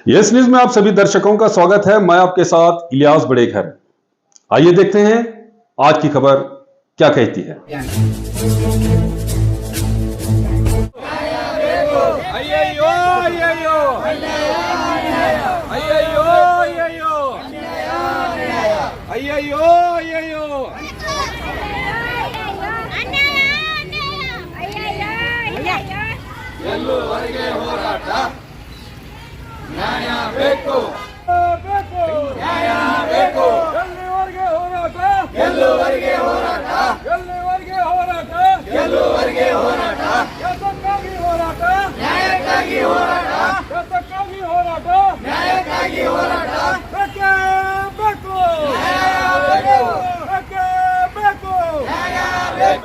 Yes news में आप सभी दर्शकों का स्वागत है। मैं आपके साथ इलियास बड़ेखर। आइए देखते हैं आज की खबर क्या कहती है। अय्यो अय्यो अय्यो अय्यो अय्यो ಎಲ್ಲುವರೆಗೆ ಹೋರಾಟ ನ್ಯಾಯ ಬೇಕು ನ್ಯಾಯ ಬೇಕು ಎಲ್ಲುವರೆಗೆ ಹೋರಾಟ ಎಲ್ಲುವರೆಗೆ ಹೋರಾಟ ಎಲ್ಲುವರೆಗೆ ಹೋರಾಟ ಎಲ್ಲುವರೆಗೆ ಹೋರಾಟ ಯಾತಕ್ಕಾಗಿ ಹೋರಾಟ ನ್ಯಾಯಕ್ಕಾಗಿ ಹೋರಾಟ ಯಾತಕ್ಕಾಗಿ ಹೋರಾಟ ನ್ಯಾಯಕ್ಕಾಗಿ ಹೋರಾಟ ಬೇಕೇ ಬೇಕು ನ್ಯಾಯ ಬೇಕು ಬೇಕೇ ಬೇಕು ನ್ಯಾಯ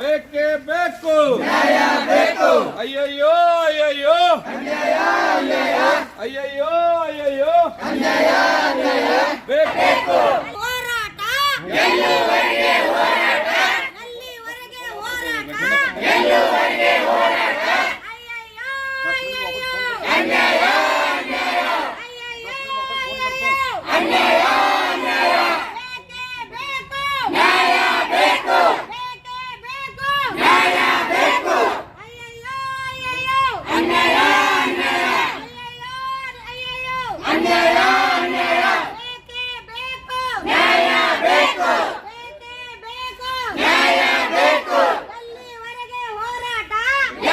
ಬೇಕೇ ಬೇಕು ನ್ಯಾಯ ಬೇಕು ಅಯ್ಯಯ್ಯೋ ಅಯ್ಯಯ್ಯೋ ಅನ್ಯಾಯ ಅನ್ಯಾಯ ಅಯ್ಯಯ್ಯೋ ಅಯ್ಯಯ್ಯೋ ಅನ್ಯಾಯ ಅನ್ಯಾಯ ಬೇಕು ಹೋರಾಟ ಎಲ್ಲುವರೆಗೆ ಹೋರಾಟ ಅಲ್ಲಿವರೆಗೆ ಹೋರಾಟ ಎಲ್ಲುವರೆಗೆ ಹೋರಾಟ ಅಯ್ಯಯ್ಯೋ ಅಯ್ಯಯ್ಯೋ ಅನ್ಯಾಯ ಅನ್ಯಾಯ ಅಯ್ಯಯ್ಯೋ ಅಯ್ಯಯ್ಯೋ ಅನ್ಯಾಯ ಅನ್ಯಾಯ ಬೇಕೇ ಬೇಕು ನ್ಯಾಯ ಬೇಕು ಬೇಕೇ ಬೇಕು ನ್ಯಾಯ ಬೇಕು ಅಯ್ಯಯ್ಯೋ ಅಯ್ಯಯ್ಯೋ ಅನ್ಯಾಯ ಅನ್ಯಾಯ ಅಯ್ಯಯ್ಯೋ ಅಯ್ಯಯ್ಯೋ ಅನ್ಯಾಯ ಅನ್ಯಾಯ ಬೇಕೇ ಬೇಕು ನ್ಯಾಯ ಬೇಕು ಬೇಕೇ ಬೇಕು ನ್ಯಾಯ ಬೇಕು ಎಲ್ಲಿವರೆಗೆ ಹೋರಾಟ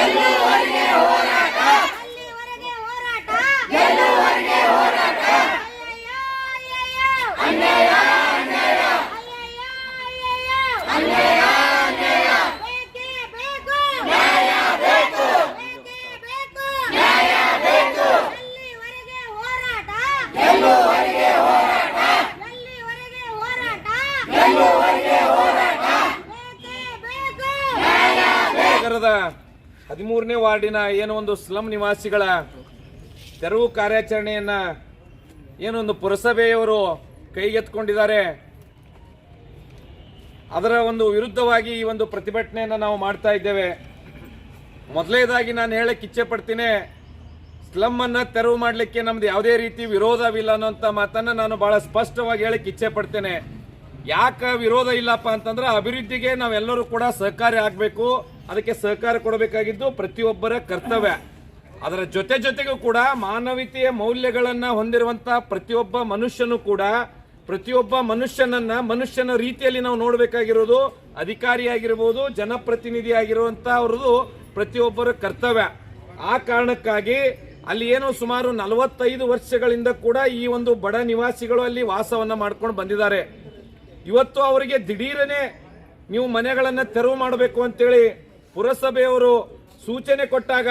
ಎಲ್ಲುವರೆಗೆ ಹೋರಾಟ ಅಲ್ಲಿವರೆಗೆ ಹೋರಾಟ ಎಲ್ಲುವರೆಗೆ ಹೋರಾಟ ಅಯ್ಯಯ್ಯೋ ಅಯ್ಯಯ್ಯೋ ಅನ್ಯಾಯ ಅನ್ಯಾಯ ಅಯ್ಯಯ್ಯೋ ಅಯ್ಯಯ್ಯೋ ಅನ್ಯಾಯ ಅನ್ಯಾಯ ಬೇಕೇ ಬೇಕು ನ್ಯಾಯ ಬೇಕು ಬೇಕೇ ಬೇಕು ನ್ಯಾಯ ಬೇಕು ಎಲ್ಲಿವರೆಗೆ ಹೋರಾಟ ಎಲ್ಲುವರೆಗೆ ಹೋರಾಟ ಎಲ್ಲಿವರೆಗೆ ಹೋರಾಟ ಎಲ್ಲುವರೆಗೆ ಹೋರಾಟ ಬೇಕೇ ಬೇಕು ನ್ಯಾಯ ನಗರದ 13ನೇ ವಾರ್ಡಿನ ಏನು ಒಂದು ಸ್ಲಂ ನಿವಾಸಿಗಳ ತೆರವು ಕಾರ್ಯಾಚರಣೆಯನ್ನ ಏನೊಂದು ಪುರಸಭೆಯವರು ಕೈಗೆತ್ತಿಕೊಂಡಿದ್ದಾರೆ. ಅದರ ಒಂದು ವಿರುದ್ಧವಾಗಿ ಈ ಒಂದು ಪ್ರತಿಭಟನೆಯನ್ನು ನಾವು ಮಾಡ್ತಾ ಇದ್ದೇವೆ. ಮೊದಲನೇದಾಗಿ ನಾನು ಹೇಳಕ್ಕೆ ಇಚ್ಛೆ ಪಡ್ತೀನಿ, ಸ್ಲಮ್ ಅನ್ನ ತೆರವು ಮಾಡಲಿಕ್ಕೆ ನಮ್ದು ಯಾವುದೇ ರೀತಿ ವಿರೋಧವಿಲ್ಲ ಅನ್ನೋಂಥ ಮಾತನ್ನ ನಾನು ಬಹಳ ಸ್ಪಷ್ಟವಾಗಿ ಹೇಳಕ್ಕೆ ಇಚ್ಛೆ ಪಡ್ತೇನೆ. ಯಾಕೆ ವಿರೋಧ ಇಲ್ಲಪ್ಪ ಅಂತಂದ್ರೆ ಅಭಿವೃದ್ಧಿಗೆ ನಾವೆಲ್ಲರೂ ಕೂಡ ಸಹಕಾರಿ ಆಗಬೇಕು, ಅದಕ್ಕೆ ಸಹಕಾರ ಕೊಡಬೇಕಾಗಿದ್ದು ಪ್ರತಿಯೊಬ್ಬರ ಕರ್ತವ್ಯ. ಅದರ ಜೊತೆಗೂ ಕೂಡ ಮಾನವೀಯತೆಯ ಮೌಲ್ಯಗಳನ್ನ ಹೊಂದಿರುವಂತ ಪ್ರತಿಯೊಬ್ಬ ಮನುಷ್ಯನು ಕೂಡ ಪ್ರತಿಯೊಬ್ಬ ಮನುಷ್ಯನನ್ನ ಮನುಷ್ಯನ ರೀತಿಯಲ್ಲಿ ನಾವು ನೋಡಬೇಕಾಗಿರೋದು ಅಧಿಕಾರಿಯಾಗಿರ್ಬೋದು, ಜನಪ್ರತಿನಿಧಿ ಆಗಿರುವಂತ ಅವ್ರದ್ದು ಪ್ರತಿಯೊಬ್ಬರ ಕರ್ತವ್ಯ. ಆ ಕಾರಣಕ್ಕಾಗಿ ಅಲ್ಲಿ ಏನು ಸುಮಾರು 45 ವರ್ಷಗಳಿಂದ ಕೂಡ ಈ ಒಂದು ಬಡ ನಿವಾಸಿಗಳು ಅಲ್ಲಿ ವಾಸವನ್ನ ಮಾಡ್ಕೊಂಡು ಬಂದಿದ್ದಾರೆ. ಇವತ್ತು ಅವರಿಗೆ ದಿಢೀರನೆ ನೀವು ಮನೆಗಳನ್ನ ತೆರವು ಮಾಡಬೇಕು ಅಂತೇಳಿ ಪುರಸಭೆಯವರು ಸೂಚನೆ ಕೊಟ್ಟಾಗ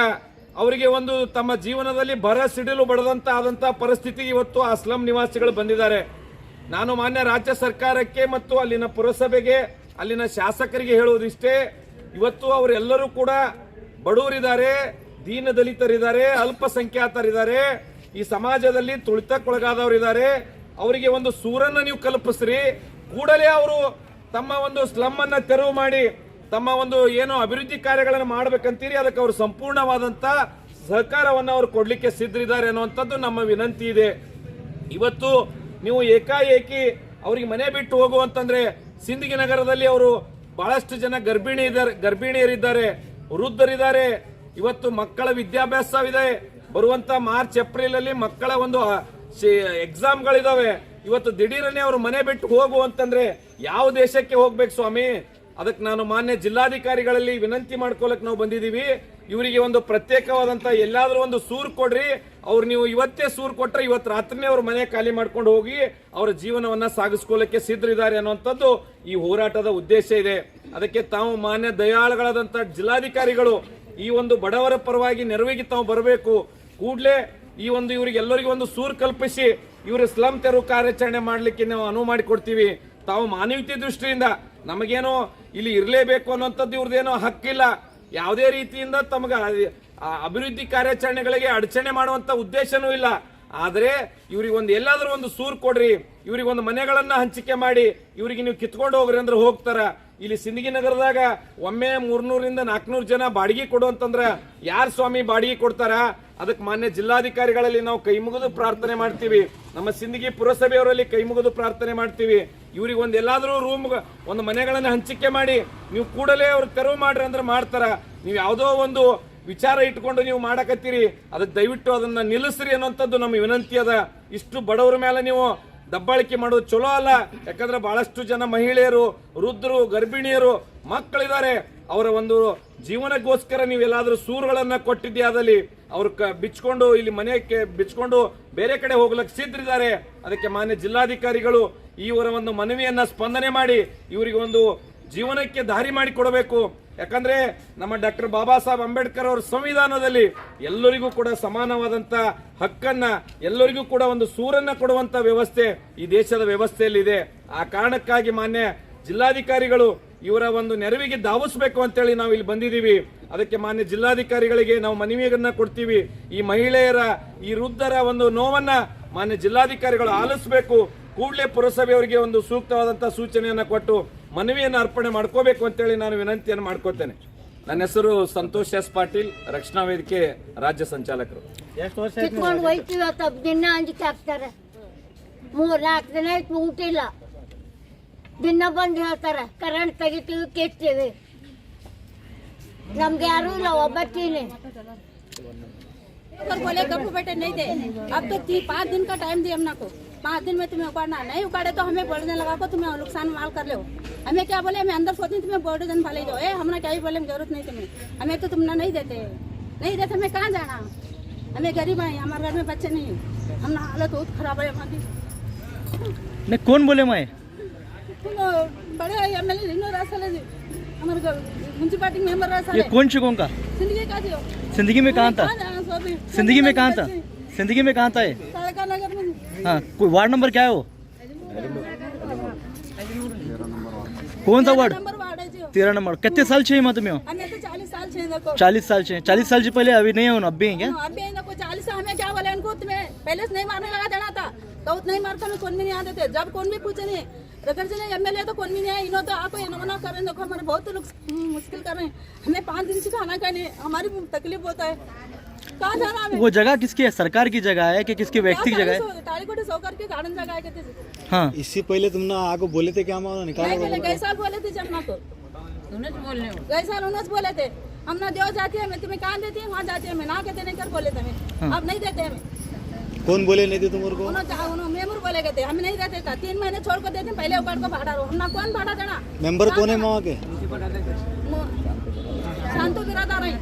ಅವರಿಗೆ ಒಂದು ತಮ್ಮ ಜೀವನದಲ್ಲಿ ಬರ ಸಿಡಿಲು ಬಡದಂತ ಆದಂತ ಪರಿಸ್ಥಿತಿ ಇವತ್ತು ಆ ಸ್ಲಂ ನಿವಾಸಿಗಳು ಬಂದಿದ್ದಾರೆ. ನಾನು ಮಾನ್ಯ ರಾಜ್ಯ ಸರ್ಕಾರಕ್ಕೆ ಮತ್ತು ಅಲ್ಲಿನ ಪುರಸಭೆಗೆ ಅಲ್ಲಿನ ಶಾಸಕರಿಗೆ ಹೇಳುವುದಿಷ್ಟೇ, ಇವತ್ತು ಅವರೆಲ್ಲರೂ ಕೂಡ ಬಡವರಿದ್ದಾರೆ, ದೀನ ದಲಿತರಿದ್ದಾರೆ, ಅಲ್ಪಸಂಖ್ಯಾತರಿದ್ದಾರೆ, ಈ ಸಮಾಜದಲ್ಲಿ ತುಳಿತಕ್ಕೊಳಗಾದವರಿದ್ದಾರೆ. ಅವರಿಗೆ ಒಂದು ಸೂರನ್ನ ನೀವು ಕಲ್ಪಿಸ್ರಿ, ಕೂಡಲೇ ಅವರು ತಮ್ಮ ಒಂದು ಸ್ಲಮ್ ಅನ್ನ ತೆರವು ಮಾಡಿ ತಮ್ಮ ಒಂದು ಏನು ಅಭಿವೃದ್ಧಿ ಕಾರ್ಯಗಳನ್ನು ಮಾಡಬೇಕಂತೀರಿ ಅದಕ್ಕೆ ಅವರು ಸಂಪೂರ್ಣವಾದಂತ ಸಹಕಾರವನ್ನು ಅವರು ಕೊಡ್ಲಿಕ್ಕೆ ಸಿದ್ಧರಿದ್ದಾರೆ ಅನ್ನುವಂಥದ್ದು ನಮ್ಮ ವಿನಂತಿ ಇದೆ. ಇವತ್ತು ನೀವು ಏಕಾಏಕಿ ಅವ್ರಿಗೆ ಮನೆ ಬಿಟ್ಟು ಹೋಗುವಂತಂದ್ರೆ ಸಿಂದಗಿ ನಗರದಲ್ಲಿ ಅವರು ಬಹಳಷ್ಟು ಜನ ಗರ್ಭಿಣಿಯರಿದ್ದಾರೆ, ವೃದ್ಧರಿದ್ದಾರೆ. ಇವತ್ತು ಮಕ್ಕಳ ವಿದ್ಯಾಭ್ಯಾಸವಿದೆ. ಬರುವಂತ ಮಾರ್ಚ್ ಏಪ್ರಿಲ್ ಅಲ್ಲಿ ಮಕ್ಕಳ ಒಂದು ಎಕ್ಸಾಮ್ಗಳಿದಾವೆ. ಇವತ್ತು ದಿಢೀರನೆ ಅವರು ಮನೆ ಬಿಟ್ಟು ಹೋಗುವಂತಂದ್ರೆ ಯಾವ ದೇಶಕ್ಕೆ ಹೋಗ್ಬೇಕು ಸ್ವಾಮಿ? ಅದಕ್ಕೆ ನಾನು ಮಾನ್ಯ ಜಿಲ್ಲಾಧಿಕಾರಿಗಳಲ್ಲಿ ವಿನಂತಿ ಮಾಡ್ಕೊಳಕ್ ನಾವು ಬಂದಿದೀವಿ. ಇವರಿಗೆ ಒಂದು ಪ್ರತ್ಯೇಕವಾದಂತ ಎಲ್ಲಾದ್ರೂ ಒಂದು ಸೂರು ಕೊಡ್ರಿ. ಅವ್ರು ನೀವು ಇವತ್ತೇ ಸೂರು ಕೊಟ್ರೆ ಇವತ್ತು ರಾತ್ರಿನೇ ಅವ್ರ ಮನೆ ಖಾಲಿ ಮಾಡ್ಕೊಂಡು ಹೋಗಿ ಅವರ ಜೀವನವನ್ನ ಸಾಗಿಸ್ಕೊಳ್ಳಕ್ಕೆ ಸಿದ್ಧರಿದ್ದಾರೆ ಅನ್ನುವಂಥದ್ದು ಈ ಹೋರಾಟದ ಉದ್ದೇಶ ಇದೆ. ಅದಕ್ಕೆ ತಾವು ಮಾನ್ಯ ದಯಾಳುಗಳಾದಂತ ಜಿಲ್ಲಾಧಿಕಾರಿಗಳು ಈ ಒಂದು ಬಡವರ ಪರವಾಗಿ ನೆರವಿಗೆ ತಾವು ಬರಬೇಕು. ಕೂಡಲೇ ಈ ಒಂದು ಇವರಿಗೆಲ್ಲರಿಗೂ ಒಂದು ಸೂರು ಕಲ್ಪಿಸಿ ಇವರು ಸ್ಲಂ ತೆರವು ಕಾರ್ಯಾಚರಣೆ ಮಾಡಲಿಕ್ಕೆ ನಾವು ಅನುವು ಮಾಡಿಕೊಡ್ತೀವಿ. ತಾವು ಮಾನವೀಯತೆ ದೃಷ್ಟಿಯಿಂದ ನಮಗೇನೋ ಇಲ್ಲಿ ಇರಲೇಬೇಕು ಅನ್ನೋಂಥದ್ದು ಇವ್ರದ್ದೇನೋ ಹಕ್ಕಿಲ್ಲ. ಯಾವುದೇ ರೀತಿಯಿಂದ ತಮಗೆ ಅಭಿವೃದ್ಧಿ ಕಾರ್ಯಾಚರಣೆಗಳಿಗೆ ಅಡಚಣೆ ಮಾಡುವಂತ ಉದ್ದೇಶನೂ ಇಲ್ಲ. ಆದರೆ ಇವ್ರಿಗೆ ಒಂದು ಎಲ್ಲಾದ್ರೂ ಒಂದು ಸೂರು ಕೊಡ್ರಿ, ಇವ್ರಿಗೆ ಒಂದು ಮನೆಗಳನ್ನ ಹಂಚಿಕೆ ಮಾಡಿ ಇವ್ರಿಗೆ ನೀವು ಕಿತ್ಕೊಂಡು ಹೋಗ್ರಿ ಅಂದ್ರೆ ಹೋಗ್ತಾರ. ಇಲ್ಲಿ ಸಿಂದಗಿ ನಗರದಾಗ ಒಮ್ಮೆ 300ರಿಂದ 400 ಜನ ಬಾಡಿಗೆ ಕೊಡು ಅಂತಂದ್ರ ಯಾರು ಸ್ವಾಮಿ ಬಾಡಿಗೆ ಕೊಡ್ತಾರ? ಅದಕ್ಕೆ ಮಾನ್ಯ ಜಿಲ್ಲಾಧಿಕಾರಿಗಳಲ್ಲಿ ನಾವು ಕೈ ಮುಗಿದು ಪ್ರಾರ್ಥನೆ ಮಾಡ್ತೀವಿ, ನಮ್ಮ ಸಿಂದಗಿ ಪುರಸಭೆಯವರಲ್ಲಿ ಕೈ ಮುಗಿದು ಪ್ರಾರ್ಥನೆ ಮಾಡ್ತೀವಿ. ಇವ್ರಿಗೆ ಒಂದು ಎಲ್ಲಾದ್ರೂ ರೂಮ್ ಒಂದು ಮನೆಗಳನ್ನ ಹಂಚಿಕೆ ಮಾಡಿ ನೀವು ಕೂಡಲೇ ಅವ್ರು ತೆರವು ಮಾಡ್ರಿ ಅಂದ್ರೆ ಮಾಡ್ತಾರ. ನೀವು ಯಾವುದೋ ಒಂದು ವಿಚಾರ ಇಟ್ಕೊಂಡು ನೀವು ಮಾಡಕತ್ತೀರಿ, ಅದಕ್ಕೆ ದಯವಿಟ್ಟು ಅದನ್ನ ನಿಲ್ಲಿಸ್ರಿ ಅನ್ನೋಂಥದ್ದು ನಮ್ಮ ವಿನಂತಿ ಅದ. ಇಷ್ಟು ಬಡವರ ಮೇಲೆ ನೀವು ದಬ್ಬಾಳಿಕೆ ಮಾಡೋದು ಚಲೋ ಅಲ್ಲ. ಯಾಕಂದ್ರೆ ಬಹಳಷ್ಟು ಜನ ಮಹಿಳೆಯರು, ವೃದ್ಧರು, ಗರ್ಭಿಣಿಯರು, ಮಕ್ಕಳಿದ್ದಾರೆ. ಅವರ ಒಂದು ಜೀವನಕ್ಕೋಸ್ಕರ ನೀವು ಎಲ್ಲಾದ್ರೂ ಸೂರುಗಳನ್ನ ಕೊಟ್ಟಿದ್ದೆ ಆದಲ್ಲಿ ಅವ್ರು ಬಿಚ್ಕೊಂಡು ಇಲ್ಲಿ ಮನೆಗೆ ಬಿಚ್ಕೊಂಡು ಬೇರೆ ಕಡೆ ಹೋಗ್ಲಿಕ್ಕೆ ಸಿದ್ಧರಿದ್ದಾರೆ. ಅದಕ್ಕೆ ಮಾನ್ಯ ಜಿಲ್ಲಾಧಿಕಾರಿಗಳು ಇವರ ಒಂದು ಮನವಿಯನ್ನ ಸ್ಪಂದನೆ ಮಾಡಿ ಇವರಿಗೆ ಒಂದು ಜೀವನಕ್ಕೆ ದಾರಿ ಮಾಡಿ ಕೊಡಬೇಕು. ಯಾಕಂದ್ರೆ ನಮ್ಮ ಡಾಕ್ಟರ್ ಬಾಬಾ ಸಾಹೇಬ್ ಅಂಬೇಡ್ಕರ್ ಅವರ ಸಂವಿಧಾನದಲ್ಲಿ ಎಲ್ಲರಿಗೂ ಕೂಡ ಸಮಾನವಾದಂತ ಹಕ್ಕನ್ನ, ಎಲ್ಲರಿಗೂ ಕೂಡ ಒಂದು ಸೂರನ್ನ ಕೊಡುವಂತ ವ್ಯವಸ್ಥೆ ಈ ದೇಶದ ವ್ಯವಸ್ಥೆಯಲ್ಲಿದೆ. ಆ ಕಾರಣಕ್ಕಾಗಿ ಮಾನ್ಯ ಜಿಲ್ಲಾಧಿಕಾರಿಗಳು ಇವರ ಒಂದು ನೆರವಿಗೆ ಧಾವಿಸಬೇಕು ಅಂತೇಳಿ ನಾವು ಇಲ್ಲಿ ಬಂದಿದ್ದೀವಿ. ಅದಕ್ಕೆ ಮಾನ್ಯ ಜಿಲ್ಲಾಧಿಕಾರಿಗಳಿಗೆ ನಾವು ಮನವಿಯನ್ನ ಕೊಡ್ತೀವಿ. ಈ ಮಹಿಳೆಯರ, ಈ ವೃದ್ಧರ ಒಂದು ನೋವನ್ನ ಮಾನ್ಯ ಜಿಲ್ಲಾಧಿಕಾರಿಗಳು ಆಲಿಸಬೇಕು. ಕೂಡಲೇ ಪುರಸಭೆಯವರಿಗೆ ಒಂದು ಸೂಕ್ತವಾದಂತಹ ಸೂಚನೆಯನ್ನ ಕೊಟ್ಟು ಮನವಿಯನ್ನು ಅರ್ಪಣೆ ಮಾಡ್ಕೋಬೇಕು ಅಂತೇಳಿ ನಾನು ವಿನಂತಿಯನ್ನು ಮಾಡ್ಕೋತೇನೆ. ನನ್ನ ಹೆಸರು ಸಂತೋಷ್ ಎಸ್ ಪಾಟೀಲ್, ರಕ್ಷಣಾ ವೇದಿಕೆ ರಾಜ್ಯ ಸಂಚಾಲಕರು. ಕಿತ್ಕೊಂಡು ಹೋಯ್ತೀವಿ ದಿನ ಅಂಜಿಕೆ ಹಾಕ್ತಾರೆ. 3-4 ದಿನ ಆಯ್ತು ಊಟ ಇಲ್ಲ. ದಿನ ಬಂದು ಹೇಳ್ತಾರೆ ಕರೆಂಟ್ ತೆಗಿತೀವಿ, ಕೆಚ್ತೀವಿ. ನಮ್ಗೆ ಯಾರು ಇಲ್ಲ, ಒಬ್ಬತ್ತೀನಿ. बोले गप्पू बेटे नहीं दे, अब तो 5 दिन का टाइम दिए हमना को, 5 दिन में तुम्हें उखाड़ना, नहीं उखाड़े तो हमें बोलने लगा को तुम्हें नुकसान माल कर ले। हमें क्या बोले, हमें अंदर सोचते तुम्हें बोर्ड जन भले जाओ, हमने क्या ही बोले, जरूरत नहीं तुम्हें, हमें तो तुमने नहीं देते, हमें कहाँ जाना? हमें गरीब है, हमारे घर में बच्चे नहीं, हमारा हालत बहुत खराब है हमारी। नहीं कौन बोले मैं बड़े एमएलए हमारे म्यूनसिपालिटी मेंबर ये कौन शिकों का जिंदगी का दियो, जिंदगी में कहाँ था? जिंदगी में कहाँ था? जिंदगी में कहाँ था ये? नगर में। हाँ, कोई वार्ड नंबर क्या है वो? कौन सा वार्ड? 13 नंबर। कितने साल चाहिए मैं तुम्हें? हमें तो 40 साल चाहिए देखो। 40 साल चाहिए। 40 साल से पहले अभी नहीं हो ना, अब भी हैं क्या? अभी देखो 40 साल हमें क्या बोले इनको, तुम्हें पहले से नहीं मारने लगा देना था, तो नहीं मारता हमें कौन भी नहीं आते थे, जब कौन भी पूछे नहीं रगड़ चले एमएलए तो कौन भी नहीं आए, इन्हों तो आपको नमूना कर रहे हैं। देखो हमारे बहुत लोग मुश्किल कर रहे हैं, हमें 5 दिन से खाना खाने, हमारी तकलीफ होता है। कहाँ जाना हमें? वो जगह किसकी है? सरकार की जगह है कि किसकी व्यक्ति की जगह है? टालीकोटी सौकर के गार्डन जगह है कहते थे। हाँ, इससे पहले तुमने आगे बोले थे क्या मानो निकालो? गए साल बोले थे जमुना को, गए साल उन्होंने बोले थे हम ना देव जाती है, मैं तुम्हें कहाँ देती है, वहाँ जाती है, मैं ना कहते नहीं कर बोले थे, अब नहीं देते हमें। कौन बोले नहीं थे तुमको? उन्होंने मेमूर बोले गए थे, हम नहीं देते था, 3 महीने छोड़ कर देते, पहले उपाड़ को भाड़ा रो, हम ना कौन भाड़ा देना? मेंबर कौन है वहाँ के? शांतो बिरादार है।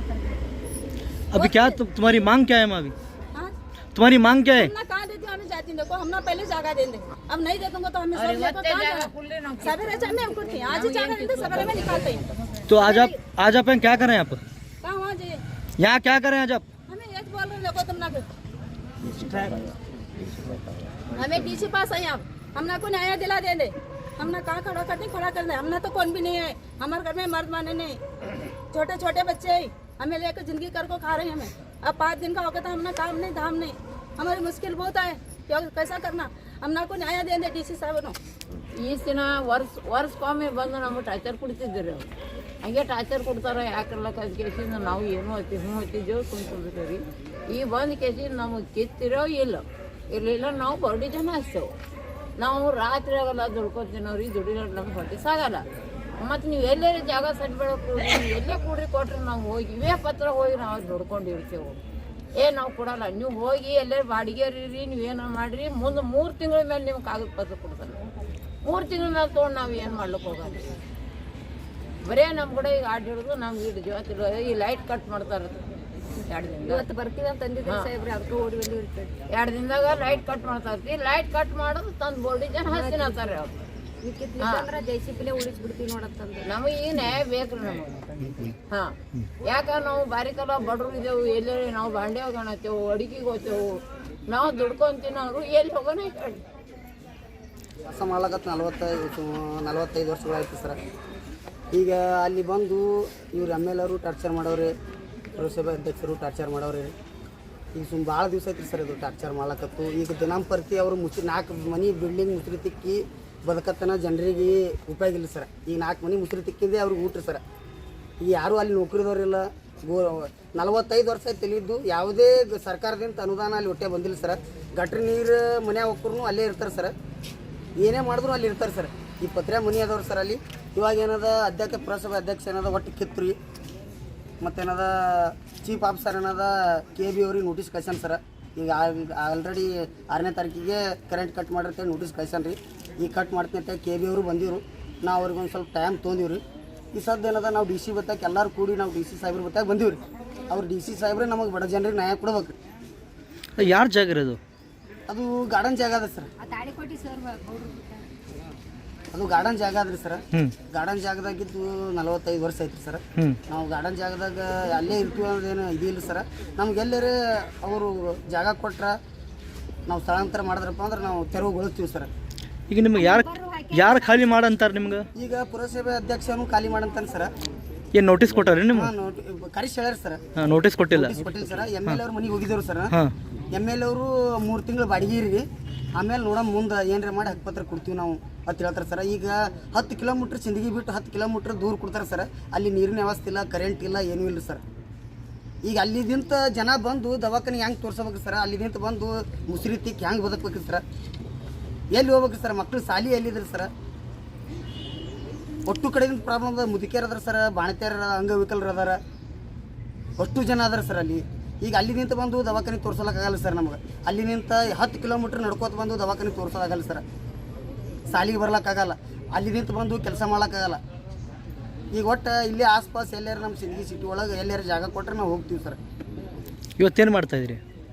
अभी क्या तुम्हारी मांग क्या है? अभी हाँ? तुम्हारी मांग क्या है? हम ना कहाँ देते हमें जाती देखो, हम ना पहले जागा देंगे, अब नहीं दे दूंगा तो हमें सवेरे में उठती, आज ही जागा देते, सवेरे में निकालते हैं। तो आज आप क्या करें? आप कहाँ वहाँ जाइए, यहाँ क्या करें आज आप? हमें ये बोल रहे देखो तुम ना, हमें डीसी पास है आप, हम ना को न्याय दिला दे दे, हम ना कहाँ खड़ा करते खड़ा कर दे, हमने तो कौन भी नहीं है, हमारे घर में मर्द माने नहीं, छोटे छोटे बच्चे हैं, हमें लेकर जिंदगी कर को खा रहे हैं हमें। अब 5 दिन का होगा तो हम ना काम नहीं धाम नहीं, हमारी मुश्किल बहुत है, क्या कैसा करना, हम ना को न्याय दे दे डी सी साहब। ಈ ದಿನ ವರ್ಷಕ್ಕೊಮ್ಮೆ ಬಂದು ನಮಗೆ ಟಾರ್ಚರ್ ಕೊಡ್ತಿದ್ದೀರಿ, ಹಂಗೆ ಟಾರ್ಚರ್ ಕೊಡ್ತಾರೆ. ಯಾಕಲ್ಲ ಕೇಸಿಂದ ನಾವು ಏನೋ ಹ್ಞೂ ಹತ್ತಿದ್ದೇವೆ ಕುಂತ್ಕೊಂಡ್ರಿ, ಈ ಬಂದು ಕೇಸಿಂದ ನಮಗೆ ಕಿತ್ತಿರೋ ಇರಲಿಲ್ಲ, ನಾವು ಬಡ್ಡಿ ಜನ ಹಚ್ತೇವೆ, ನಾವು ರಾತ್ರಿ ಆಗಲ್ಲ ದುಡ್ಕೊತೀನವ್ರಿ, ದುಡಿಲ್ಲ ನಮ್ಗೆ ಹೊಟ್ಟೆ ಸಾಗಲ್ಲ. ಮತ್ತು ನೀವು ಎಲ್ಲೇ ಜಾಗ ಸಟ್ಬೇಡ ಕೊಡ್ರಿ, ಎಲ್ಲೇ ಕೊಡ್ರಿ ಕೊಟ್ರೆ ನಾವು ಹೋಗಿ ಇವೇ ಪತ್ರ ಹೋಗಿ ನಾವು ದುಡ್ಕೊಂಡಿರ್ತೇವೆ. ನಾವು ಕೊಡಲ್ಲ, ನೀವು ಹೋಗಿ ಎಲ್ಲೇ ಬಾಡಿಗೆ ರೀ, ನೀವೇನೋ ಮಾಡಿರಿ, ಮುಂದೆ 3 ತಿಂಗಳ ಮೇಲೆ ನಿಮ್ಗೆ ಕಾಗದ ಪತ್ರ ಕೊಡ್ತಾರೆ, 3 ತಿಂಗಳ ಮೇಲೆ ತೊಗೊಂಡು ನಾವು ಏನು ಮಾಡ್ಲಿಕ್ಕೆ ಹೋಗಲ್ಲ. ಬರೇ ನಮ್ಮ ಕಡೆ ಈಗ ಆಡ್ ಹಿಡಿದು ನಮ್ಗೆ ಇಟ್ಟು ಜೀವತ್ತಿಲ್ಲ, ಈ ಲೈಟ್ ಕಟ್ ಮಾಡ್ತಾರೆ 2 ದಿನ, ಇವತ್ತು ಬರ್ತೀವಿ ಅಂತ ಅಂದಿದ್ದೆ ಸಾಹೇಬ್ರಿ, ಅದಕ್ಕೆ ಓಡಿ ಬಂದು 2 ದಿನದಾಗ ಲೈಟ್ ಕಟ್ ಮಾಡ್ತಾರೆ, ಲೈಟ್ ಕಟ್ ಮಾಡೋದು ತಂದು ಬೋಲ್ಡಿ ಜನ ಹಸ್ತಿನ ಅಂತಾರೆ ಅವ್ರು, ಜೈಸಿಪಿಲೆ ಉಳಿಸ್ಬಿಡ್ತೀವಿ ನೋಡತ್ತಂದ್ರೆ ನಮಗೆ ಈ ನ್ಯಾಯ ಬೇಕ್ರಿ ನಮಗೆ. ಹಾಂ, ಯಾಕಂದ್ರೆ ನಾವು ಬಾರಿಕಲ್ಲ ಬಡ್ರು ಇದ್ದೇವು, ಎಲ್ಲೇ ನಾವು ಬಾಂಡೆ ಹೋಗೋಣತ್ತೇವು, ಅಡಿಗೆಗೆ ಹೋಗ್ತೇವು, ನಾವು ದುಡ್ಕೊಂತೀವಿ, ಅವರು ಎಲ್ಲಿ ಹೋಗೋಣ ಈ ಕಡೆ ಕೆಲಸ ಮಾಡ್ಲಕತ್ತು 45 ವರ್ಷಗಳಾಯ್ತು ಸರ್. ಈಗ ಅಲ್ಲಿ ಬಂದು ಇವ್ರು ಎಮ್ ಎಲ್ ಅವರು ಟಾರ್ಚರ್ ಮಾಡವ್ರೆ, ಪುರಸಭೆ ಅಧ್ಯಕ್ಷರು ಟಾರ್ಚರ್ ಮಾಡವ್ರೆ, ಈಗ ಭಾಳ ದಿವಸ ಐತ್ರಿ ಸರ್ ಇದು ಟಾರ್ಚರ್ ಮಾಡ್ಲಕತ್ತು. ಈಗ ದಿನಂಪ್ರತಿ ಅವರು 4 ಮನೆ ಬಿಲ್ಡಿಂಗ್ ಮುಸ್ರಿ ತಿಕ್ಕಿ ಬದುಕತ್ತನ ಜನರಿಗೆ ಉಪಯೋಗ ಇಲ್ಲ ಸರ್. ಈಗ 4 ಮನೆ ಮುಸ್ರಿ ತಿಕ್ಕಿಂದೆ ಅವ್ರಿಗೆ ಊಟ ಸರ್. ಈಗ ಯಾರೂ ಅಲ್ಲಿ ನೌಕರಿದವ್ರಿಲ್ಲ. 45 ವರ್ಷ ಆಯ್ತು ತಿಳಿದ್ದು ಯಾವುದೇ ಸರ್ಕಾರದಿಂದ ಅನುದಾನ ಅಲ್ಲಿ ಹೊಟ್ಟೆ ಬಂದಿಲ್ಲ ಸರ್. ಗಟ್ರ ನೀರು ಮನೆ ಹೋಗ್ರು ಅಲ್ಲೇ ಇರ್ತಾರೆ ಸರ್. ಏನೇ ಮಾಡಿದ್ರು ಅಲ್ಲಿ ಇರ್ತಾರೆ ಸರ್. ಈ ಪತ್ರೆ ಮನೆ ಅದಾವ್ರು ಸರ್ ಅಲ್ಲಿ. ಇವಾಗ ಏನದ ಪುರಸಭೆ ಅಧ್ಯಕ್ಷ ಏನದ ಒಟ್ಟು ಕಿತ್ರಿ, ಮತ್ತೇನದ ಚೀಫ್ ಆಫೀಸರ್ ಏನದ KB ಅವ್ರಿಗೆ ನೋಟಿಸ್ ಕಳ್ಸ್ಯಾನ ಸರ್. ಈಗ ಆಲ್ರೆಡಿ 6ನೇ ತಾರೀಕಿಗೆ ಕರೆಂಟ್ ಕಟ್ ಮಾಡಿರ್ತೇವೆ ನೋಟಿಸ್ ಕಳ್ಸ್ಯಾನ ರೀ. ಈಗ ಕಟ್ ಮಾಡ್ತೀನಿ ಅಂತ KB ಅವರು ಬಂದಿರು. ನಾವು ಅವ್ರಿಗೆ ಒಂದು ಸ್ವಲ್ಪ ಟೈಮ್ ತೊಗೊಂಡಿವಿ ರೀ. ಈ ಸದ್ದು ಏನದ ನಾವು DC ಬತ್ತಾಗ ಎಲ್ಲರೂ ಕೂಡಿ ನಾವು DC ಸಾಹೇಬ್ರ ಬತ್ತಾಗ ಬಂದೀವಿ ರೀ. ಅವ್ರು DC ಸಾಹೇಬ್ರೆ ನಮಗೆ ಬಡ ಜನರಿಗೆ ನ್ಯಾಯ ಕೊಡ್ಬೇಕು ರೀ. ಯಾರ ಜಾಗ ಇರೋದು? ಅದು ಗಾರ್ಡನ್ ಜಾಗ ಅದ ಸರ್. ಅದು ಗಾರ್ಡನ್ ಜಾಗ ಅದ್ರಿ ಸರ್. ಗಾರ್ಡನ್ ಜಾಗದಾಗಿದ್ದು 45 ವರ್ಷ ಐತ್ರಿ ಸರ್. ನಾವು ಗಾರ್ಡನ್ ಜಾಗದಾಗ ಅಲ್ಲೇ ಇರ್ತೀವಿ ಅನ್ನೋದೇನು ಇದಿಲ್ಲ ಸರ್. ನಮ್ಗೆ ಎಲ್ಲರೇ ಅವರು ಜಾಗ ಕೊಟ್ರ ನಾವು ಸ್ಥಳಾಂತರ ಮಾಡಿದ್ರಪ್ಪ ಅಂದ್ರೆ ನಾವು ತೆರವುಗೊಳಿಸ್ತೀವಿ ಸರ್. ಈಗ ನಿಮ್ಗೆ ಯಾರು ಖಾಲಿ ಮಾಡಂತಾರೆ ನಿಮ್ಗೆ? ಈಗ ಪುರಸಭೆ ಅಧ್ಯಕ್ಷನು ಖಾಲಿ ಮಾಡಂತಾನೆ ಸರ್. ಏನು ನೋಟಿಸ್ ಕೊಟ್ಟಾರೆ ನಿಮ್ಗೆ? ಕರಿಸಿ ಹೇಳ್ಯಾರ ಸರ್. ನೋಟಿಸ್ ಕೊಟ್ಟಿಲ್ಲ ಸರ್. MLA ಅವ್ರ ಮನೆಗೆ ಹೋಗಿದ್ರು ಸರ್. MLA ಅವರು 3 ತಿಂಗಳು ಬಾಡಿಗೆ ರೀ. ಆಮೇಲೆ ನೋಡ ಮುಂದೆ ಏನ್ರ ಮಾಡಿ ಹಕ್ಕುಪತ್ರ ಕೊಡ್ತೀವಿ ನಾವು ಅಂತ ಹೇಳ್ತಾರೆ ಸರ್. ಈಗ 10 ಕಿಲೋಮೀಟ್ರ್ ಸಿಂದಗಿ ಬಿಟ್ಟು 10 ಕಿಲೋಮೀಟ್ರ್ ದೂರ ಕೊಡ್ತಾರೆ ಸರ್. ಅಲ್ಲಿ ನೀರಿನ ವ್ಯವಸ್ಥೆ ಇಲ್ಲ, ಕರೆಂಟ್ ಇಲ್ಲ, ಏನೂ ಇಲ್ಲ ಸರ್. ಈಗ ಅಲ್ಲಿದಿಂತ ಜನ ಬಂದು ದವಾಖಾನೆ ಹೆಂಗೆ ತೋರಿಸ್ಬೇಕು ಸರ್? ಅಲ್ಲಿದಿಂತ ಬಂದು ಮುಸ್ರಿ ತಿಕ್ಕಿ ಹೆಂಗೆ ಬದುಕಬೇಕು ಸರ್? ಎಲ್ಲಿ ಹೋಗ್ಬೇಕು ಸರ್? ಮಕ್ಕಳು ಸಾಲಿ ಎಲ್ಲಿದ್ರಿ ಸರ್? ಒಟ್ಟು ಕಡೆಯಿಂದ ಪ್ರಾಬ್ಲಮ್ ಅದ. ಮುದುಕಿಯರು ಅದಾರ ಸರ್, ಬಾಣತಿಯರ ಅಂಗವಿಕಲರು ಅದಾರ, ಅಷ್ಟು ಜನ ಅದಾರ ಸರ್ ಅಲ್ಲಿ. ಈಗ ಅಲ್ಲಿ ನಿಂತು ಬಂದು ದವಾಖಾನೆ ತೋರಿಸೋಕ್ಕಾಗಲ್ಲ ಸರ್ ನಮಗೆ. ಅಲ್ಲಿ ನಿಂತ 10 ಕಿಲೋಮೀಟ್ರ್ ನಡ್ಕೋತ ಬಂದು ದವಾಖಾನೆ ತೋರಿಸೋಕ್ಕಾಗಲ್ಲ ಸರ್. ಸಾಲಿಗೆ ಬರ್ಲಿಕ್ಕಾಗಲ್ಲ. ಅಲ್ಲಿ ನಿಂತು ಬಂದು ಕೆಲಸ ಮಾಡ್ಲಿಕ್ಕಾಗಲ್ಲ. ಈಗ ಒಟ್ಟು ಇಲ್ಲಿ ಆಸ್ಪಾಸ್ ಎಲ್ಲಾರು ನಮ್ಮ ಸಿಂದಗಿ ಸಿಟಿ ಒಳಗೆ ಎಲ್ಲಾರು ಜಾಗ ಕೊಟ್ಟರೆ ನಾವು ಹೋಗ್ತೀವಿ ಸರ್. ಇವತ್ತೇನು ಮಾಡ್ತಾಯಿದ್ರಿ?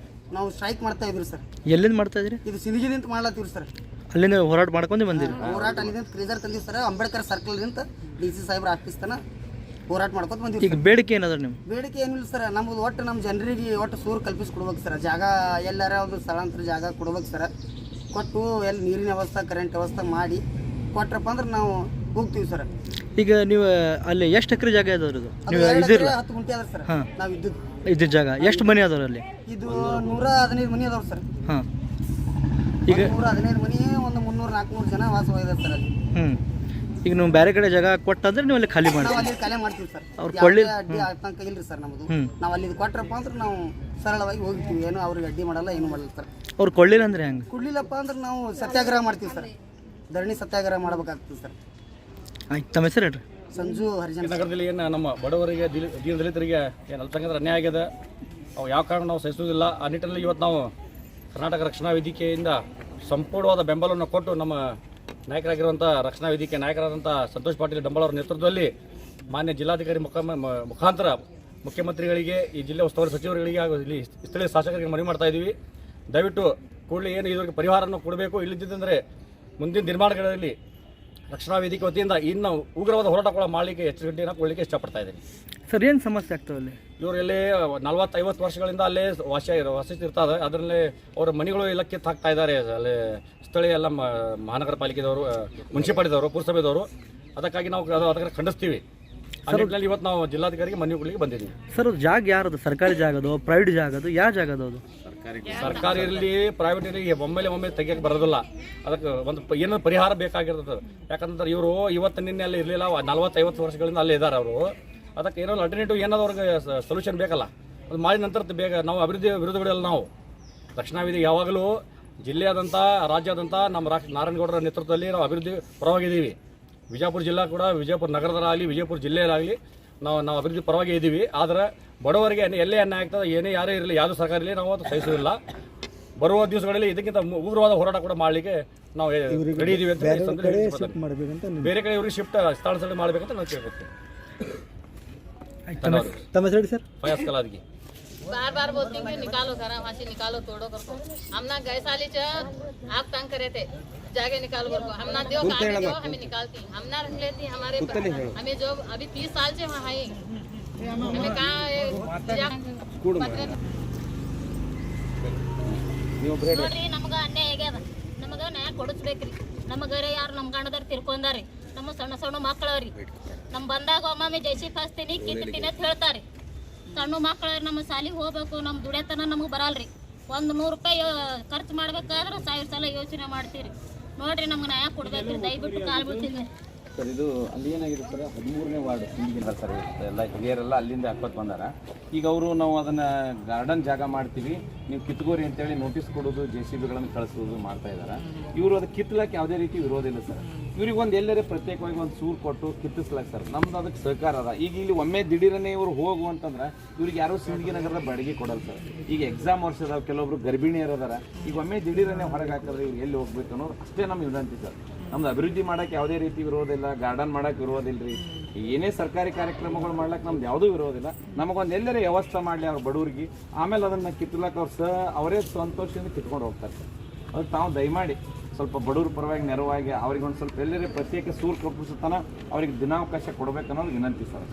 ನಾವು ಸ್ಟ್ರೈಕ್ ಮಾಡ್ತಾ ಇದ್ರಿ ಸರ್. ಎಲ್ಲಿಂದ ಮಾಡ್ತಾಯಿದ್ರಿ? ಇದು ಸಿಂದಗಿದಿಂದ ಮಾಡ್ಲತ್ತೀವಿ ಸರ್. ಅಲ್ಲಿಂದ ಹೋರಾಟ ಮಾಡ್ಕೊಂಡು ಬಂದಿರಿ? ಹೋರಾಟ ಅಲ್ಲಿಂದ ಕ್ರೀಸರ್ ತಂದಿವಿ ಸರ್. ಅಂಬೇಡ್ಕರ್ ಸರ್ಕಲ್ನಿಂದ DC ಸಾಹೇಬ್ರ ಆಫೀಸ್ ತನ ಹೋರಾಟ ಮಾಡ್ಕೊತ ಬಂದಿವಿ. ಈಗ ಬೇಡಿಕೆ ಏನದ ನಿಮ್ಮ? ಬೇಡಿಕೆ ಏನಿಲ್ಲ ಸರ್. ನಮ್ಮದು ಒಟ್ಟು ನಮ್ಮ ಜನರಿಗೆ ಒಟ್ಟು ಸೂರು ಕಲ್ಪಿಸ್ಕೊಡ್ಬೇಕು ಸರ್. ಜಾಗ ಎಲ್ಲಾರ ಒಂದು ಸ್ಥಳಾಂತರ ಜಾಗ ಕೊಡ್ಬೇಕು ಸರ್. ಕೊಟ್ಟು ಎಲ್ಲಿ ನೀರಿನ ವ್ಯವಸ್ಥೆ, ಕರೆಂಟ್ ವ್ಯವಸ್ಥೆ ಮಾಡಿ ಕೊಟ್ರಪ್ಪ ಅಂದ್ರೆ ನಾವು ಹೋಗ್ತೀವಿ ಸರ್. ಈಗ ನೀವು ಅಲ್ಲಿ ಎಷ್ಟು ಎಕರೆ ಜಾಗ ಅದಾವ್ರದು? ನೀವು 10 ಗುಂಟೆ ಅದ ಸರ್. ನಾವು ಇದ್ದ ಜಾಗ ಎಷ್ಟು ಮನೆ ಅದಾವ್ರ ಅಲ್ಲಿ? ಇದು 115 ಮನೆ ಅದಾವ್ರಿ ಸರ್. ಈಗ 115 ಮನೆ, ಒಂದು 300-400 ಜನ ವಾಸವಾಗಿದ್ದಾರೆ ಸರ್ ಅಲ್ಲಿ. ಈಗ ನೀವು ಬೇರೆ ಕಡೆ ಜಾಗ ಕೊಟ್ಟಂದ್ರೆ ನೀವು ಅಲ್ಲಿ ಖಾಲಿ ಮಾಡಿ? ನಾವು ಅಲ್ಲಿ ಖಾಲಿ ಮಾಡ್ತೀವಿ ಸರ್. ಅವ್ರು ಕೊಳ್ಳಿ ಅಡ್ಡಿ ಆತಂಕ ಇಲ್ರಿ ಸರ್ ನಮ್ಮದು. ನಾವು ಅಲ್ಲಿ ಕೊಟ್ರಪ್ಪ ಅಂದ್ರೆ ನಾವು ಸರಳವಾಗಿ ಹೋಗ್ತೀವಿ. ಏನು ಅವ್ರಿಗೆ ಅಡ್ಡಿ ಮಾಡಲ್ಲ, ಏನು ಮಾಡಲ್ಲ ಸರ್. ಅವ್ರು ಕೊಳ್ಳಿಲ್ಲ ಅಂದ್ರೆ ಹೆಂಗೆ? ಕೊಡ್ಲಿಲ್ಲಪ್ಪ ಅಂದ್ರೆ ನಾವು ಸತ್ಯಾಗ್ರಹ ಮಾಡ್ತೀವಿ ಸರ್. ಧರಣಿ ಸತ್ಯಾಗ್ರಹ ಮಾಡ್ಬೇಕಾಗ್ತದೆ ಸರ್. ಆಯ್ತು, ತಮ್ಮ ಹೆಸರು ಹೇಳ್ರಿ? ಸಂಜು ಹರಿಜನ್. ನಗರದಲ್ಲಿ ಏನು ನಮ್ಮ ಬಡವರಿಗೆ ದೀನ ದಲಿತರಿಗೆ ಏನು ಅಲ್ಪಸಂಖ್ಯಾತರ ಅನ್ಯಾಯ ಆಗಿದೆ, ಅವು ಯಾವ ಕಾರಣ ನಾವು ಸಹಿಸುವುದಿಲ್ಲ. ಆ ನಿಟ್ಟಿನಲ್ಲಿ ಇವತ್ತು ನಾವು ಕರ್ನಾಟಕ ರಕ್ಷಣಾ ವೇದಿಕೆಯಿಂದ ಸಂಪೂರ್ಣವಾದ ಬೆಂಬಲವನ್ನು ಕೊಟ್ಟು ನಮ್ಮ ನಾಯಕರಾಗಿರುವಂಥ ರಕ್ಷಣಾ ವೇದಿಕೆ ನಾಯಕರಾದಂಥ ಸಂತೋಷ್ ಪಾಟೀಲ್ ಡಂಬಾಳ ಅವರ ನೇತೃತ್ವದಲ್ಲಿ ಮಾನ್ಯ ಜಿಲ್ಲಾಧಿಕಾರಿ ಮುಖಾಂತರ ಮುಖ್ಯಮಂತ್ರಿಗಳಿಗೆ, ಈ ಜಿಲ್ಲೆ ಉಸ್ತುವಾರಿ ಸಚಿವರುಗಳಿಗೆ ಹಾಗೂ ಇಲ್ಲಿ ಸ್ಥಳೀಯ ಶಾಸಕರಿಗೆ ಮನವಿ ಮಾಡ್ತಾ ಇದ್ದೀವಿ. ದಯವಿಟ್ಟು ಕೂಡಲೇ ಏನು ಇದಕ್ಕೆ ಪರಿಹಾರವನ್ನು ಕೊಡಬೇಕು. ಇಲ್ಲದಿದ್ದಂದರೆ ಮುಂದಿನ ನಿರ್ಮಾಣಗಳಲ್ಲಿ ರಕ್ಷಣಾ ವೇದಿಕೆ ವತಿಯಿಂದ ಇನ್ನು ಉಗ್ರವಾದ ಹೋರಾಟ ಕೂಡ ಮಾಡಲಿಕ್ಕೆ ಎಚ್ಚರಿಕೆಯನ್ನು ಕೊಡಲಿಕ್ಕೆ ಇಷ್ಟಪಡ್ತಾ ಇದ್ದೀನಿ. ಸರ್, ಏನು ಸಮಸ್ಯೆ ಆಗ್ತವೆ ಅಲ್ಲಿ? ಇವರಲ್ಲಿ 40-50 ವರ್ಷಗಳಿಂದ ಅಲ್ಲೇ ವಾಸಿಸ್ತಿರ್ತಾರೆ. ಅದರಲ್ಲಿ ಅವರ ಮನೆಗಳು ಎಲ್ಲ ಕಿತ್ತು ಹಾಕ್ತಾ ಇದ್ದಾರೆ. ಅಲ್ಲಿ ಸ್ಥಳೀಯ ಎಲ್ಲ ಮಹಾನಗರ ಪಾಲಿಕೆದವರು, ಮುನ್ಸಿಪಾಲಿಟಿದವರು, ಪುರಸಭೆದವರು. ಅದಕ್ಕಾಗಿ ನಾವು ಅದಕ್ಕೆ ಖಂಡಿಸ್ತೀವಿ. ಆ ನಿಟ್ಟಿನಲ್ಲಿ ಇವತ್ತು ನಾವು ಜಿಲ್ಲಾಧಿಕಾರಿಗೆ ಮನವಿಗಳಿಗೆ ಬಂದಿದ್ದೀವಿ. ಸರ್, ಅದು ಜಾಗ ಯಾರದು? ಸರ್ಕಾರಿ ಜಾಗದು, ಪ್ರೈವೇಟ್ ಜಾಗದು, ಯಾವ ಜಾಗದು ಅದು? ಸರ್ಕಾರಿ ಇರಲಿ, ಪ್ರೈವೇಟ್ ಇರಲಿ, ಒಮ್ಮೆಲೆ ತೆಗಿಯಕ್ಕೆ ಬರೋದಿಲ್ಲ. ಅದಕ್ಕೆ ಒಂದು ಏನೋ ಪರಿಹಾರ ಬೇಕಾಗಿರ್ತದೆ. ಯಾಕಂದ್ರೆ ಇವರು ಇವತ್ತು ನಿನ್ನೆ ಅಲ್ಲಿ ಇರಲಿಲ್ಲ, 40-50 ವರ್ಷಗಳಿಂದ ಅಲ್ಲೇ ಇದ್ದಾರೆ ಅವರು. ಅದಕ್ಕೆ ಏನೋ ಅಲ್ಟರ್ನೇಟಿವ್ ಏನಾದ್ರು ಅವ್ರಿಗೆ ಸೊಲ್ಯೂಷನ್ ಬೇಕಲ್ಲ. ಅದು ಮಾಡಿದ ನಂತರ ಬೇಗ ನಾವು ಅಭಿವೃದ್ಧಿ ವಿರೋಧಗಳಿಲ್ಲ. ನಾವು ರಕ್ಷಣಾ ವೇದಿಕೆ ಯಾವಾಗಲೂ ಜಿಲ್ಲೆಯಾದಂಥ, ರಾಜ್ಯಾದ್ಯಂತ ನಮ್ಮ ನಾರಾಯಣಗೌಡರ ನೇತೃತ್ವದಲ್ಲಿ ನಾವು ಅಭಿವೃದ್ಧಿ ಪರವಾಗಿದ್ದೀವಿ. ವಿಜಯಪುರ ಜಿಲ್ಲಾ ಕೂಡ, ವಿಜಯಪುರ ನಗರದಲ್ಲಾಗಲಿ, ವಿಜಯಪುರ ಜಿಲ್ಲೆಯಲ್ಲಾಗಲಿ ನಾವು ಅಭಿವೃದ್ಧಿ ಪರವಾಗಿ ಇದ್ದೀವಿ. ಆದರೆ ಬಡವರಿಗೆ ಎಲ್ಲೇ ಅನ್ಯಾಯ ಆಗ್ತದೆ, ಏನೇ ಯಾರೇ ಇರಲಿ, ಯಾವುದೇ ಸರ್ಕಾರ ಇರಲಿ, ನಾವು ಅದು ಸಹಿಸುವುದಿಲ್ಲ. ಬರುವ ದಿವಸಗಳಲ್ಲಿ ಇದಕ್ಕಿಂತ ಉಗ್ರವಾದ ಹೋರಾಟ ಕೂಡ ಮಾಡಲಿಕ್ಕೆ ನಾವು ರೆಡಿ ಇದ್ದೀವಿ ಅಂತ. ಬೇರೆ ಕಡೆ ಇವ್ರಿಗೆ ಸ್ಥಳ ಮಾಡಬೇಕಂತ ನಾವು ಕೇಳ್ಕೊತೀವಿ. ತಮ್ಮ ಹೆಸರು ಸರ್? फयाज कलादगी। बार बार बोलती हूँ कि निकालो घर, वहाँ से निकालो, तोड़ो करको। हम ना गए साली आग तंग करे थे, जाके निकालो करको। हम ना दो हमें निकालती, हम ना रख लेती हमारे। हमें जो अभी 30 साल से वहाँ आई, हमें कहाँ ನೋಡ್ರಿ, ನಮಗ ಅನ್ಯಾಯ ಆಗ್ಯದ. ನಮಗ ನ್ಯಾಯ ಕೊಡಿಸ್ಬೇಕ್ರಿ. ನಮಗರೆ ಯಾರು ನಮ್ಮ ಗಂಡದಾರ ತಿರ್ಕೊಂಡಾರಿ, ನಮ್ಮ ಸಣ್ಣ ಸಣ್ಣ ಮಕ್ಕಳವ್ರಿ. ನಮ್ಮ ಬಂದಾಗ ಒಮ್ಮೊಮ್ಮೆ ಜೈಸಿ ಫಸ್ತೀನಿ ಕಿತ್ತೀನಿ ಅಂತ ಹೇಳ್ತಾರೆ. ಸಣ್ಣ ಮಕ್ಕಳು ನಮ್ಮ ಶಾಲೆಗೆ ಹೋಗ್ಬೇಕು, ನಮ್ಮ ದುಡಿಯತನ ನಮಗೆ ಬರಲ್ರಿ. 100 ರೂಪಾಯಿ ಖರ್ಚು ಮಾಡ್ಬೇಕಾದ್ರೆ 1000 ಸಲ ಯೋಚನೆ ಮಾಡ್ತೀರಿ. ನೋಡ್ರಿ ನಮ್ಗೆ ನ್ಯಾಯ ಕೊಡ್ಬೇಕ್ರಿ, ದಯವಿಟ್ಟು ಕಾಲ್ ಬೀಳ್ತೀವಿ ಸರ್. ಇದು ಅಲ್ಲಿ ಏನಾಗಿದೆ ಸರ್, 13ನೇ ವಾರ್ಡ್ ಸಿಂಧಿಗಿಲ್ಲ ಸರ್, ಎಲ್ಲ ಹಿರಿಯರೆಲ್ಲ ಅಲ್ಲಿಂದ ಹಾಕೋತ್ ಬಂದಾರ. ಈಗ ಅವರು ನಾವು ಅದನ್ನು ಗಾರ್ಡನ್ ಜಾಗ ಮಾಡ್ತೀವಿ, ನೀವು ಕಿತ್ಕೋರಿ ಅಂತೇಳಿ ನೋಟಿಸ್ ಕೊಡೋದು, JCBಗಳನ್ನು ಕಳಿಸೋದು ಮಾಡ್ತಾ ಇದ್ದಾರೆ. ಇವರು ಅದು ಕಿತ್ತಲಕ್ಕೆ ಯಾವುದೇ ರೀತಿ ವಿರೋಧ ಇಲ್ಲ ಸರ್. ಇವ್ರಿಗೆ ಒಂದು ಎಲ್ಲರೇ ಪ್ರತ್ಯೇಕವಾಗಿ ಒಂದು ಸೂರು ಕೊಟ್ಟು ಕಿತ್ತಿಸ್ಲಕ್ಕೆ ಸರ್ ನಮ್ದು ಅದಕ್ಕೆ ಸಹಕಾರ ಅದ. ಈಗ ಇಲ್ಲಿ ಒಮ್ಮೆ ದಿಢೀರನೇ ಇವರು ಹೋಗು ಅಂತಂದ್ರೆ ಇವ್ರಿಗೆ ಯಾರೂ ಸಿಂದಗಿ ನಗರದ ಬಾಡಿಗೆ ಕೊಡಲ್ಲ ಸರ್. ಈಗ ಎಕ್ಸಾಮ್ ವರ್ಷದ ಕೆಲವೊಬ್ರು ಗರ್ಭಿಣಿಯರು ಅದಾರ, ಈಗ ಒಮ್ಮೆ ದಿಢೀರನೇ ಹೊರಗೆ ಹಾಕಿದ್ರೆ ಇವ್ರು ಎಲ್ಲಿ ಹೋಗ್ಬೇಕು ಅನ್ನೋದು ಅಷ್ಟೇ ನಮ್ಮ ವಿನಂತಿ ಸರ್. ನಮ್ದು ಅಭಿವೃದ್ಧಿ ಮಾಡೋಕ್ಕೆ ಯಾವುದೇ ರೀತಿ ವಿರೋಧ ಇಲ್ಲ, ಗಾರ್ಡನ್ ಮಾಡೋಕ್ಕೆ ವಿರೋಧ ಇಲ್ಲ ರೀ, ಏನೇ ಸರ್ಕಾರಿ ಕಾರ್ಯಕ್ರಮಗಳು ಮಾಡ್ಲಿಕ್ಕೆ ನಮ್ದು ಯಾವುದೂ ವಿರೋಧ ಇಲ್ಲ. ನಮಗೊಂದು ಎಲ್ಲರೇ ವ್ಯವಸ್ಥೆ ಮಾಡಲಿ ಅವ್ರ ಬಡವ್ರಿಗೆ, ಆಮೇಲೆ ಅದನ್ನು ಕಿತ್ತಲಕ್ಕೆ ಅವ್ರು ಅವರೇ ಸಂತೋಷದಿಂದ ಕಿತ್ಕೊಂಡು ಹೋಗ್ತಾರೆ ಸರ್. ಅದಕ್ಕೆ ತಾವು ದಯಮಾಡಿ ಸ್ವಲ್ಪ ಬಡವ್ರ ಪರವಾಗಿ ನೆರವಾಗಿ ಅವ್ರಿಗೆ ಒಂದು ಸ್ವಲ್ಪ ಎಲ್ಲರೇ ಪ್ರತ್ಯೇಕ ಸೂರು ಕಲ್ಪಿಸುತ್ತಾನ ಅವ್ರಿಗೆ ದಿನಾವಕಾಶ ಕೊಡಬೇಕು ಅನ್ನೋದು ವಿನಂತಿ ಸರ್.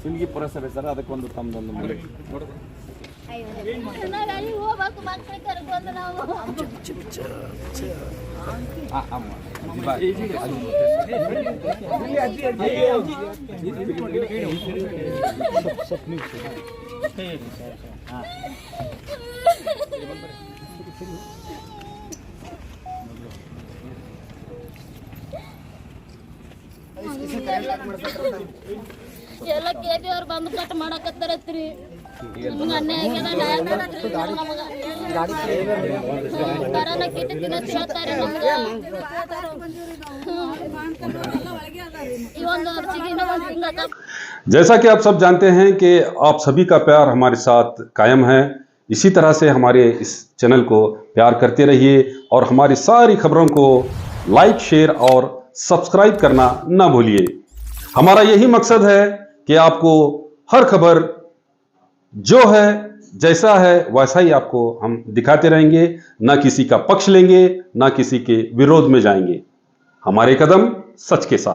ಸಿಂದಗಿ ಪುರಸಭೆ ಸರ್, ಅದಕ್ಕೊಂದು ತಮ್ಮದೊಂದು ಮನೆ ಹೋಗ್ಬೇಕು, ಮಕ್ಕಳಿಗೆ ಕರ್ಕೊಂಡು ನಾವು ಎಲ್ಲ KP ಅವ್ರು ಬಂದು ಕಟ್ ಮಾಡಕತ್ತಾರತ್ರಿ. ನಮ್ಗೆ ಅನ್ಯಾಯ जैसा कि आप सब जानते हैं कि आप सभी का प्यार हमारे साथ कायम है। इसी तरह से हमारे इस चैनल को प्यार करते रहिए और हमारी सारी खबरों को लाइक, शेयर और सब्सक्राइब करना ना भूलिए। हमारा यही मकसद है कि आपको हर खबर जो है जैसा है वैसा ही आपको हम दिखाते रहेंगे, ना किसी का पक्ष लेंगे, ना किसी के विरोध में जाएंगे। हमारे कदम सच के साथ।